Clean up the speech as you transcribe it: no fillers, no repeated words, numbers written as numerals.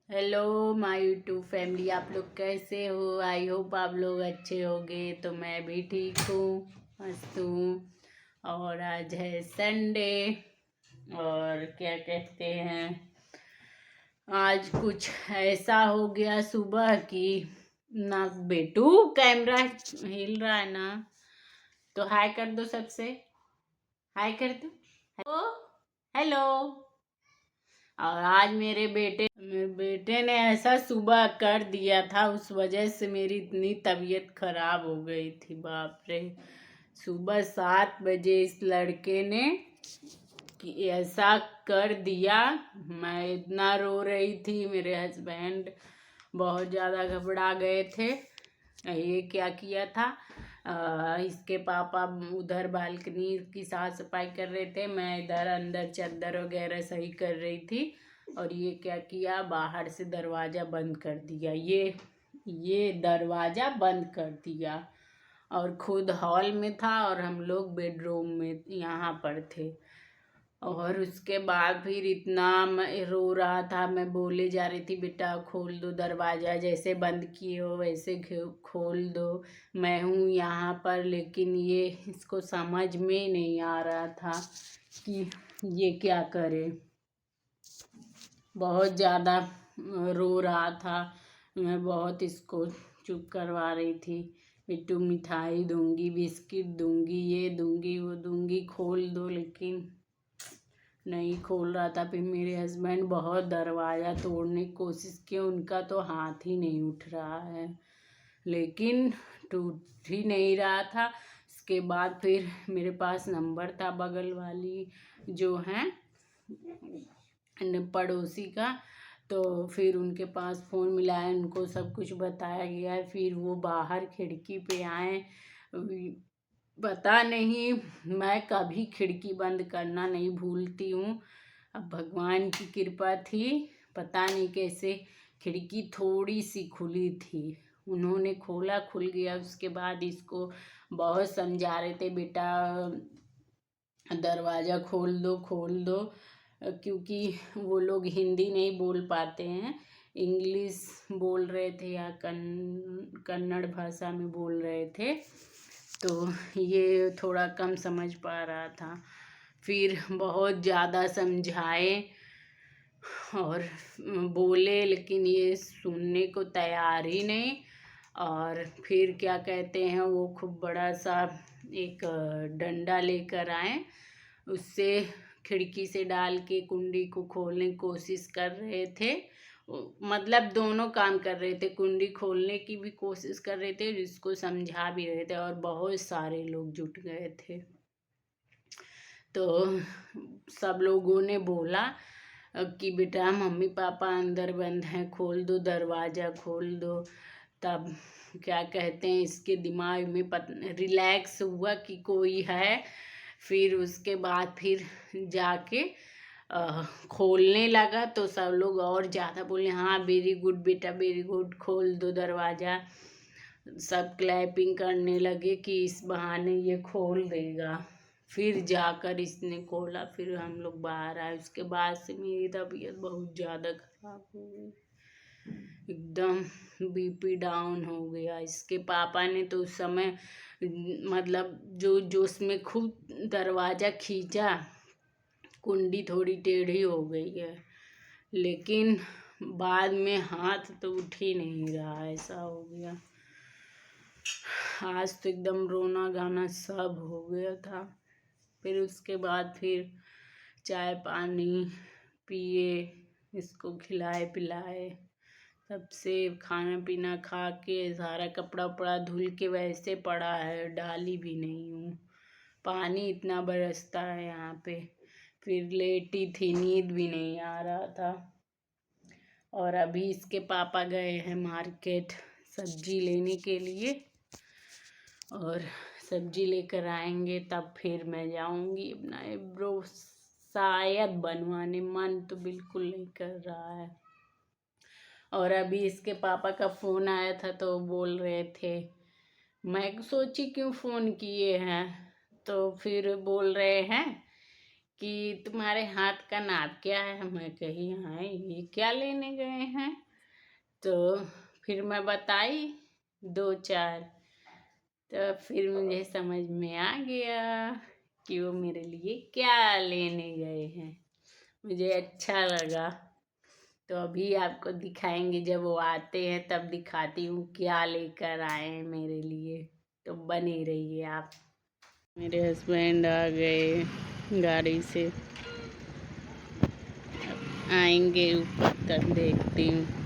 Hello my YouTube family, आप लोग कैसे हो। आई होप आप लोग अच्छे होंगे। तो मैं भी ठीक हूँ, मस्त हूँ। और आज है संडे। और क्या कहते हैं, आज कुछ ऐसा हो गया सुबह कि ना बेटू कैमरा हिल रहा है ना। तो हाय कर दो सबसे, हाय कर दो। Hello hello. और आज मेरे बेटे ने ऐसा सुबह कर दिया था, उस वजह से मेरी इतनी तबीयत खराब हो गई थी, बाप रे। सुबह 7 बजे इस लड़के ने कि ऐसा कर दिया। मैं इतना रो रही थी, मेरे हस्बैंड बहुत ज़्यादा घबरा गए थे। ये क्या किया था, इसके पापा उधर बालकनी की साफ सफाई कर रहे थे, मैं इधर अंदर चादर वगैरह सही कर रही थी। और ये क्या किया, बाहर से दरवाज़ा बंद कर दिया। ये दरवाज़ा बंद कर दिया और खुद हॉल में था और हम लोग बेडरूम में यहाँ पर थे। और उसके बाद फिर इतना मैं रो रहा था, मैं बोले जा रही थी बेटा खोल दो दरवाज़ा, जैसे बंद किए हो वैसे खोल दो, मैं हूँ यहाँ पर। लेकिन ये इसको समझ में नहीं आ रहा था कि ये क्या करे। बहुत ज़्यादा रो रहा था, मैं बहुत इसको चुप करवा रही थी। बिट्टू मिठाई दूंगी, बिस्किट दूंगी, ये दूंगी वो दूंगी, खोल दो, लेकिन नहीं खोल रहा था। फिर मेरे हस्बैंड बहुत दरवाज़ा तोड़ने की कोशिश की, उनका तो हाथ ही नहीं उठ रहा है, लेकिन टूट ही नहीं रहा था। उसके बाद फिर मेरे पास नंबर था बगल वाली जो हैं पड़ोसी का, तो फिर उनके पास फ़ोन मिलाया, उनको सब कुछ बताया गया। फिर वो बाहर खिड़की पे आए। पता नहीं, मैं कभी खिड़की बंद करना नहीं भूलती हूँ। अब भगवान की कृपा थी, पता नहीं कैसे खिड़की थोड़ी सी खुली थी, उन्होंने खोला, खुल गया। उसके बाद इसको बहुत समझा रहे थे, बेटा दरवाज़ा खोल दो खोल दो, क्योंकि वो लोग हिंदी नहीं बोल पाते हैं, इंग्लिश बोल रहे थे या कन्नड़ भाषा में बोल रहे थे, तो ये थोड़ा कम समझ पा रहा था। फिर बहुत ज़्यादा समझाए और बोले, लेकिन ये सुनने को तैयार ही नहीं। और फिर क्या कहते हैं, वो खूब बड़ा सा एक डंडा लेकर आए, उससे खिड़की से डाल के कुंडी को खोलने की कोशिश कर रहे थे। मतलब दोनों काम कर रहे थे, कुंडी खोलने की भी कोशिश कर रहे थे, जिसको समझा भी रहे थे। और बहुत सारे लोग जुट गए थे, तो सब लोगों ने बोला कि बेटा मम्मी पापा अंदर बंद हैं, खोल दो दरवाज़ा खोल दो। तब क्या कहते हैं, इसके दिमाग में रिलैक्स हुआ कि कोई है। फिर उसके बाद फिर जाके खोलने लगा, तो सब लोग और ज़्यादा बोले हाँ वेरी गुड बेटा वेरी गुड, खोल दो दरवाज़ा। सब क्लैपिंग करने लगे कि इस बहाने ये खोल देगा। फिर जाकर इसने खोला, फिर हम लोग बाहर आए। उसके बाद से मेरी तबीयत बहुत ज़्यादा खराब हो गई, एकदम बीपी डाउन हो गया। इसके पापा ने तो उस समय मतलब जो जोश में खूब दरवाज़ा खींचा, कुंडी थोड़ी टेढ़ी हो गई है, लेकिन बाद में हाथ तो उठ ही नहीं रहा, ऐसा हो गया। आज तो एकदम रोना गाना सब हो गया था। फिर उसके बाद फिर चाय पानी पिए, इसको खिलाए पिलाए, तब से खाना पीना खा के सारा कपड़ा उपड़ा धुल के वैसे पड़ा है, डाली भी नहीं हूँ। पानी इतना बरसता है यहाँ पे। फिर लेटी थी, नींद भी नहीं आ रहा था। और अभी इसके पापा गए हैं मार्केट सब्जी लेने के लिए, और सब्जी लेकर आएंगे तब फिर मैं जाऊंगी अपना आईब्रो शायद बनवाने। मन तो बिल्कुल नहीं कर रहा है। और अभी इसके पापा का फ़ोन आया था, तो बोल रहे थे, मैं सोची क्यों फ़ोन किए हैं, तो फिर बोल रहे हैं कि तुम्हारे हाथ का नाप क्या है। मैं कही हाँ ये क्या लेने गए हैं, तो फिर मैं बताई 2-4, तो फिर मुझे समझ में आ गया कि वो मेरे लिए क्या लेने गए हैं। मुझे अच्छा लगा। तो अभी आपको दिखाएंगे, जब वो आते हैं तब दिखाती हूँ क्या लेकर आए हैं मेरे लिए। तो बने रहिए आप। मेरे हस्बैंड आ गए गाड़ी से, आएंगे ऊपर तक देखती हूँ।